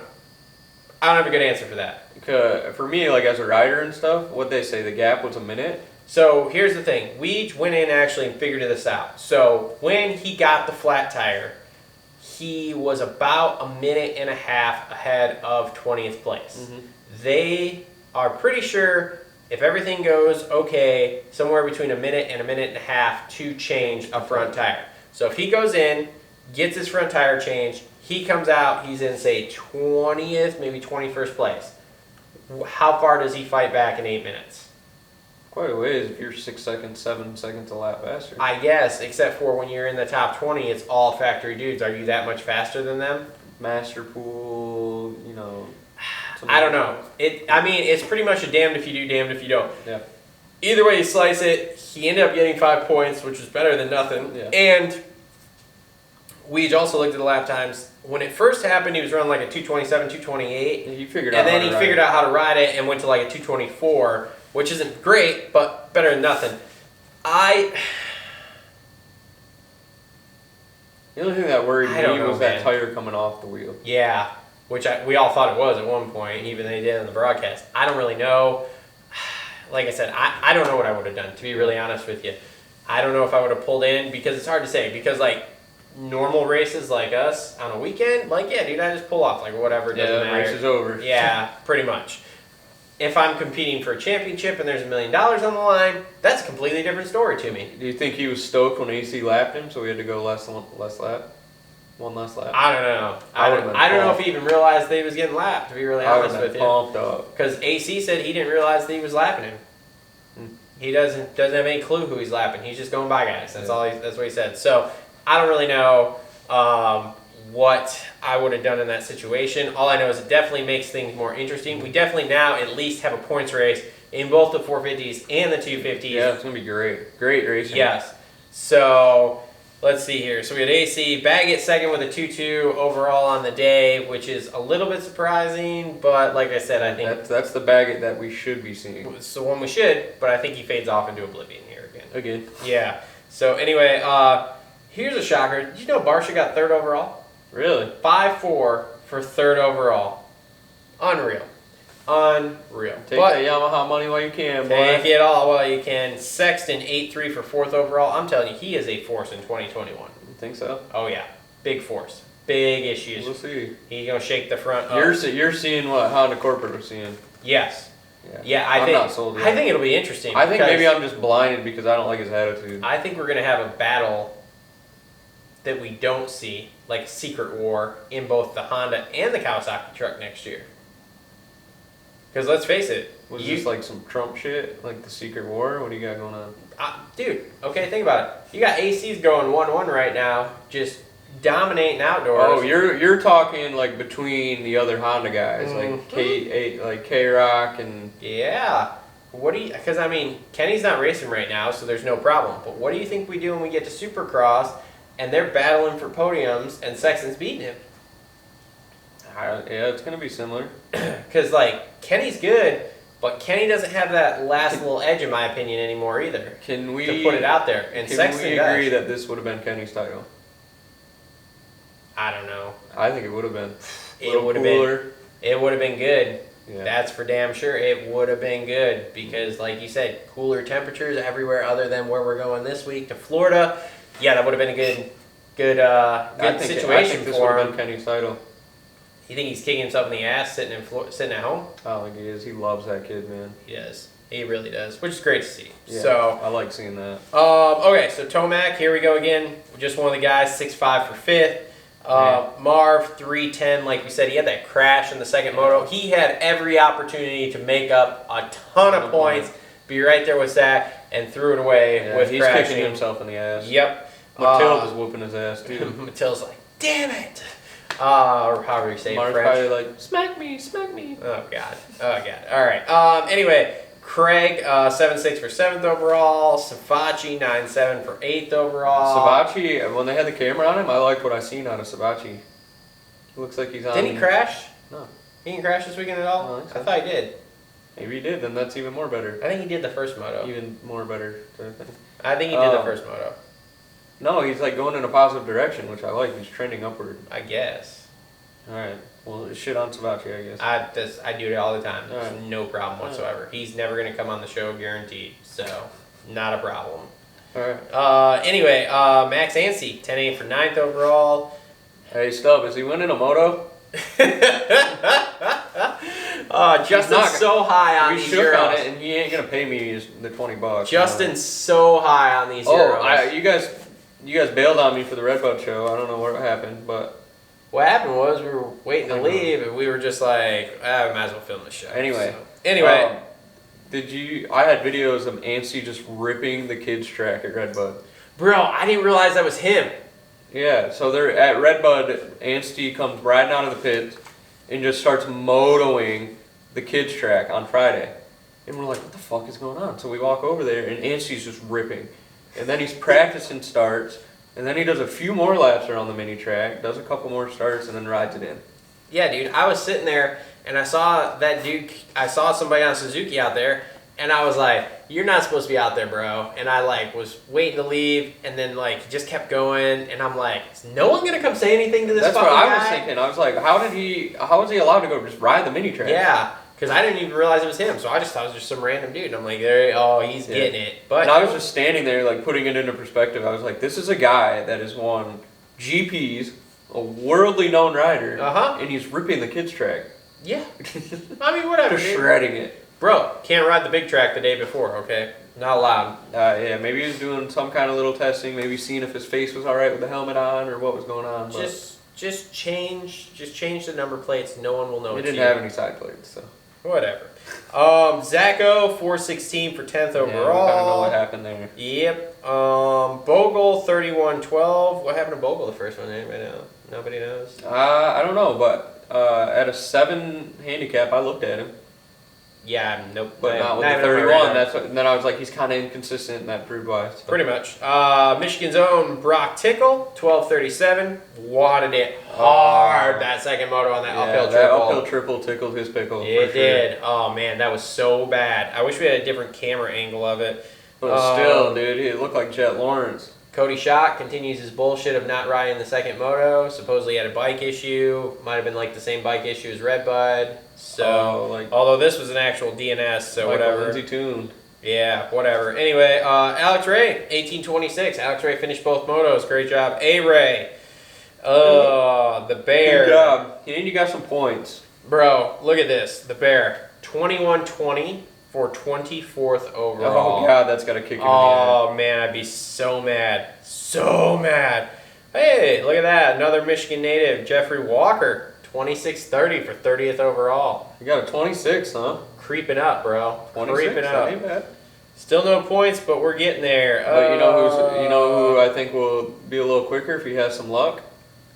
I don't have a good answer for that. For me, as a rider and stuff, what they say, the gap was a minute. So here's the thing. We went in actually and figured this out. So when he got the flat tire, he was about a minute and a half ahead of 20th place. Mm-hmm. They are pretty sure if everything goes okay, somewhere between a minute and a half to change a front tire. So if he goes in, gets his front tire changed, he comes out, he's in, say, 20th, maybe 21st place. How far does he fight back in 8 minutes? Quite a ways if you're 6 seconds, 7 seconds a lap faster. I guess, except for when you're in the top 20, it's all factory dudes. Are you that much faster than them? Master pool, you know. I don't know. I mean, it's pretty much a damned if you do, damned if you don't. Yeah. Either way you slice it, he ended up getting 5 points, which is better than nothing. Yeah. And we also looked at the lap times. When it first happened, he was running like a 227, 228. He figured and then he figured out how to ride it and went to like a 224, which isn't great, but better than nothing. The only thing that worried me was that man. tire coming off the wheel. Yeah, which we all thought it was at one point, even they did on the broadcast. I don't really know. Like I said, I don't know what I would have done, to be really honest with you. I don't know if I would have pulled in, because it's hard to say. Because, like, normal races like us on a weekend, like, yeah, dude, I just pull off, like, whatever, doesn't matter. Race is over. Yeah, pretty much. If I'm competing for a championship and there's $1 million on the line, that's a completely different story to me. Do you think he was stoked when AC lapped him, so we had to go one less lap? I don't know. I don't know if he even realized that he was getting lapped, to be really honest with you. Pumped up. Because AC said he didn't realize that he was lapping him. He doesn't have any clue who he's lapping. He's just going by guys. That's that's what he said. So I don't really know what I would have done in that situation. All I know is it definitely makes things more interesting. We definitely now at least have a points race in both the 450s and the 250s. Yeah, it's gonna be great. Great racing. Yes. So let's see here. So we had AC Baggett second with a 2-2 overall on the day, which is a little bit surprising, but like I said, I think that's the Baggett that we should be seeing. it's the one we should, but I think he fades off into oblivion here again. Again. Yeah. So anyway, here's a shocker. Did you know Barsha got third overall? Really? 5-4 for third overall. Unreal. Unreal. Take that Yamaha money while you can, boy. Take it all while you can. Sexton, 8-3 for fourth overall. I'm telling you, he is a force in 2021. You think so? Oh, yeah. Big force. Big issues. We'll see. He's going to shake the front up. You're seeing what Honda Corporate was seeing. Yes. Yeah, I'm not sold yet. I think it'll be interesting. I think maybe I'm just blinded because I don't like his attitude. I think we're going to have a battle that we don't see, like secret war, in both the Honda and the Kawasaki truck next year. Because let's face it. Was this like some Trump shit? Like the secret war? What do you got going on? Dude, okay, think about it. You got ACs going 1-1 right now, just dominating outdoors. Oh, you're talking like between the other Honda guys, like K-Rock and... Yeah. Because I mean, Kenny's not racing right now, so there's no problem. But what do you think we do when we get to Supercross and they're battling for podiums and Sexton's beating him? Yeah, it's going to be similar. Because, like, Kenny's good, but Kenny doesn't have that last little edge, in my opinion, anymore either. Can we... To put it out there. And Sexton Can we agree that this would have been Kenny's title? I don't know. I think it would have been. It would have been good. Yeah. That's for damn sure. It would have been good because, like you said, cooler temperatures everywhere other than where we're going this week to Florida. Yeah, that would have been a good situation I think this for would have him. been Kenny's title. You think he's kicking himself in the ass sitting at home? I don't think he is. He loves that kid, man. He does. He really does, which is great to see. Yeah, so I like seeing that. Okay, so Tomac, here we go again. Just one of the guys, 6'5" for fifth. Marv, 3'10", like we said, he had that crash in the second moto. He had every opportunity to make up a ton of points, be right there with Zach, and threw it away with he's crashing. kicking himself in the ass. Yep. Matilda was whooping his ass, too. Matilda's like, damn it! Or however you say it in French. Probably like, smack me, smack me. Oh, God. All right. Anyway, Craig, 7'6" for 7th overall. Savachi, 9'7" for 8th overall. Savachi, when they had the camera on him, I liked what I seen out of Savachi. Looks like he's on... Didn't he crash? No. He didn't crash this weekend at all? I think so. I thought he did. Maybe he did, then that's even more better. I think he did the first moto. Even more better. I think he did the first moto. No, he's like going in a positive direction, which I like. He's trending upward. I guess. All right. Well, shit on Savachi, I guess. I do it all the time. All There's right. no problem whatsoever. He's never going to come on the show, guaranteed. So, not a problem. All right. Anyway, Max Anstie, 10'8" for 9th overall. Hey, Stub, is he winning a moto? Justin's so high on these shook on Euros. it, and he ain't gonna pay me the $20. Justin's so high on these Euros. You guys bailed on me for the Redbud show. I don't know what happened, but what happened was we were waiting to leave, and we were just like, we might as well film the show. Anyway, I had videos of Anstey just ripping the kids track at Redbud. Bro, I didn't realize that was him. Yeah, so they're at Redbud. Anstey comes riding out of the pits and just starts motoing the kids track on Friday. And we're like, what the fuck is going on? So we walk over there, and Anstey's just ripping. And then he's practicing starts, and then he does a few more laps around the mini track, does a couple more starts, and then rides it in. Yeah, dude, I was sitting there, and I saw that dude, I saw somebody on Suzuki out there, and I was like, you're not supposed to be out there, bro. And I like was waiting to leave, and then like just kept going, and I'm like, is no one gonna come say anything to this That's fucking what guy? I was thinking. I was like, how was he allowed to go just ride the mini track? Yeah, because I didn't even realize it was him, so I just thought it was just some random dude. And I'm like, he's getting it. But and I was just standing there, like putting it into perspective. I was like, this is a guy that has won GPs, a worldly known rider, and he's ripping the kids track. Yeah, I mean whatever, just shredding it. Bro, can't ride the big track the day before, okay? Not allowed. Yeah, maybe he was doing some kind of little testing, maybe seeing if his face was all right with the helmet on or what was going on. Just change the number plates. No one will know. He didn't have any side plates, so whatever. Zacho 416 for 10th overall. Yeah, we kind of know what happened there. Yep. Bogle 3112. What happened to Bogle the first one? Anybody know? Nobody knows. I don't know, but at a 7 handicap, I looked at him. Yeah, nope. But not with the 31. And then I was like, he's kind of inconsistent, and that proved why. So. Pretty much. Michigan's own Brock Tickle, 1237. Wadded it hard, that second moto on that uphill triple. That uphill triple tickled his pickle. It did. Oh, man, that was so bad. I wish we had a different camera angle of it. But still, dude, it looked like Jet Lawrence. Cody Schock continues his bullshit of not riding the second moto. Supposedly had a bike issue. Might have been like the same bike issue as Redbud. So, although this was an actual DNS, so whatever. Lindsay tuned. Yeah, whatever. Anyway, Alex Ray, 1826. Alex Ray finished both motos. Great job. A-Ray. The Bear. Good job. You got some points. Bro, look at this. The Bear. 2120 for 24th overall. Oh, God, that's got to kick you in the ass. Oh, man, I'd be so mad. So mad. Hey, look at that. Another Michigan native, Jeffrey Walker. 2630 for 30th overall. You got a 26, huh? Creeping up, bro. 26, Creeping up. Ain't bad. Still no points, but we're getting there. But you know who I think will be a little quicker if he has some luck?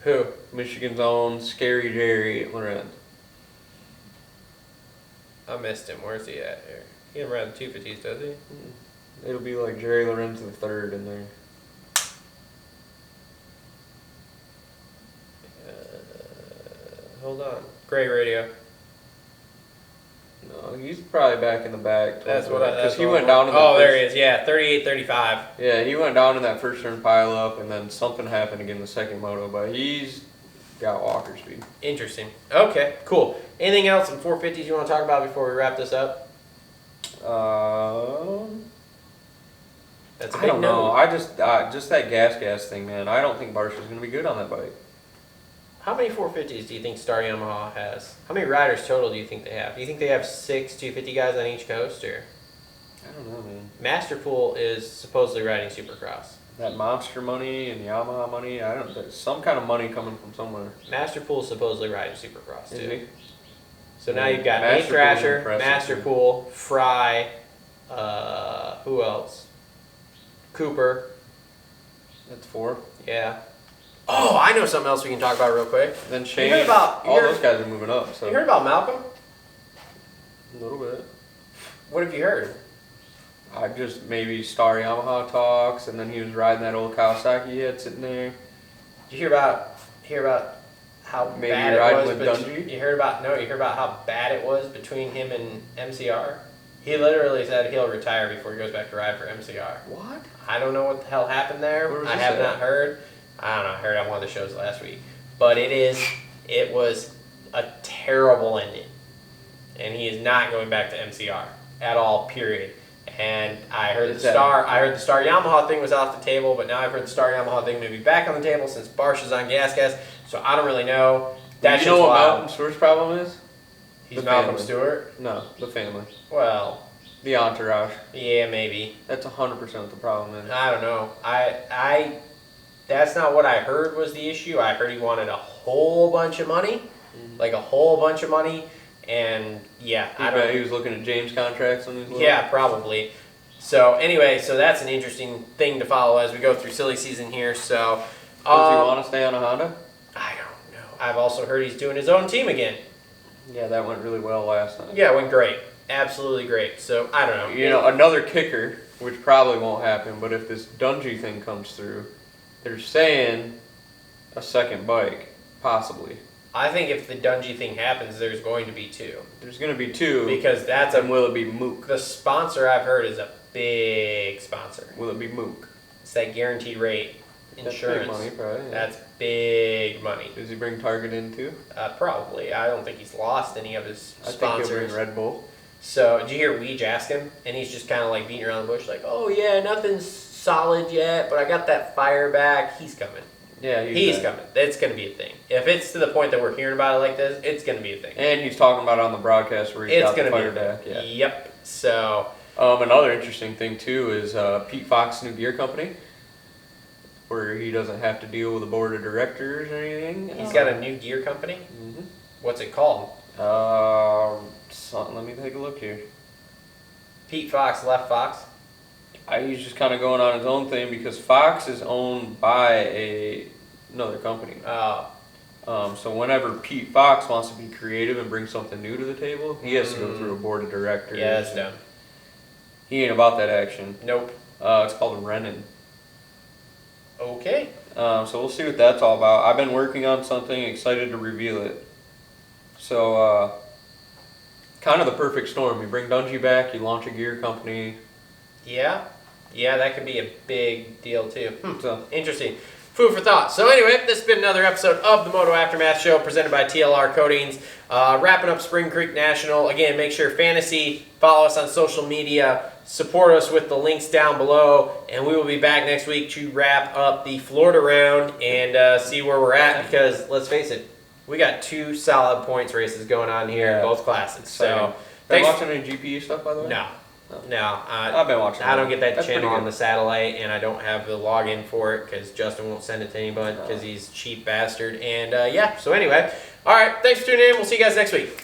Who? Michigan's own Scary Jerry Lorenz. I missed him. Where's he at here? He didn't ride the 250s, does he? It'll be like Jerry Lorenz the third in there. Hold on. Great radio. No, he's probably back in the back. That's what I. Because he went down. There he is. Yeah, 38-35. Yeah, he went down in that first turn pile up, and then something happened again the second moto. But he's got Walker speed. Interesting. Okay, cool. Anything else in 450s you want to talk about before we wrap this up? That's a big I don't know. I just that gas thing, man. I don't think Barsha's gonna be good on that bike. How many 450s do you think Star Yamaha has? How many riders total do you think they have? Do you think they have 6 250 guys on each coast, or? I don't know, man. Masterpool is supposedly riding Supercross. That Monster money and Yamaha money, there's some kind of money coming from somewhere. Masterpool is supposedly riding Supercross too. Is he? So now you've got Nate Thrasher, Masterpool, Fry, who else? Cooper. That's 4. Yeah. Oh, I know something else we can talk about real quick. Then Shane. Those guys are moving up. So. You heard about Malcolm? A little bit. What have you heard? I just maybe Star Yamaha talks, and then he was riding that old Kawasaki he had sitting there. Did you hear about how maybe bad riding it was? with Dungey? You heard about how bad it was between him and MCR? He literally said he'll retire before he goes back to ride for MCR. What? I don't know what the hell happened there. I have not heard. I don't know. I heard on one of the shows last week. But it was a terrible ending. And he is not going back to MCR at all, period. And I heard the Star Yamaha thing was off the table, but now I've heard the Star Yamaha thing may be back on the table since Barsh is on gas. So I don't really know. You know what Malcolm's first problem is? He's Malcolm Stewart? No, the family. Well, the entourage. Yeah, maybe. That's 100% the problem. Then. I don't know. That's not what I heard was the issue. I heard he wanted a whole bunch of money, like a whole bunch of money, and yeah, I don't. He was looking at James contracts on these. Yeah, probably. So anyway, so that's an interesting thing to follow as we go through silly season here. So, does he want to stay on a Honda? I don't know. I've also heard he's doing his own team again. Yeah, that went really well last time. Yeah, it went great. Absolutely great. So I don't know. You know, another kicker, which probably won't happen, but if this Dungey thing comes through, they're saying a second bike, possibly. I think if the Dungey thing happens, there's going to be two. There's going to be two. Because that's and will it be Mook? The sponsor I've heard is a big sponsor. Will it be Mook? It's that guaranteed rate insurance. That's big money, probably. Yeah. That's big money. Does he bring Target in too? Probably. I don't think he's lost any of his sponsors. I think he'll bring Red Bull. So, did you hear Weege ask him? And he's just kind of like beating around the bush, like, oh yeah, nothing's solid yet, but I got that fire back. He's coming. Yeah, he's coming. It's going to be a thing. If it's to the point that we're hearing about it like this, it's going to be a thing. And he's talking about it on the broadcast where he's got the fire back. Yeah. Yep. So. Another interesting thing too is Pete Fox's new gear company, where he doesn't have to deal with a board of directors or anything. He's got a new gear company. Mm-hmm. What's it called? Let me take a look here. Pete Fox, Left Fox. He's just kind of going on his own thing because Fox is owned by another company. So whenever Pete Fox wants to be creative and bring something new to the table, he has to go through a board of directors. Yeah, that's dumb. He ain't about that action. Nope. It's called Renan. Okay. So we'll see what that's all about. I've been working on something, excited to reveal it. So, kind of the perfect storm. You bring Dungey back, you launch a gear company. Yeah. Yeah, that could be a big deal too. So, interesting. Food for thought. So anyway, this has been another episode of the Moto Aftermath Show presented by TLR Coatings. Wrapping up Spring Creek National. Again, make sure Fantasy, follow us on social media, support us with the links down below, and we will be back next week to wrap up the Florida round and see where we're at because, let's face it, we got 2 solid points races going on here in both classes. So, been watching any GPU stuff, by the way? No. I've been watching. I don't get that channel on the satellite, and I don't have the login for it because Justin won't send it to anybody because he's a cheap bastard. And yeah, so anyway, all right, thanks for tuning in. We'll see you guys next week.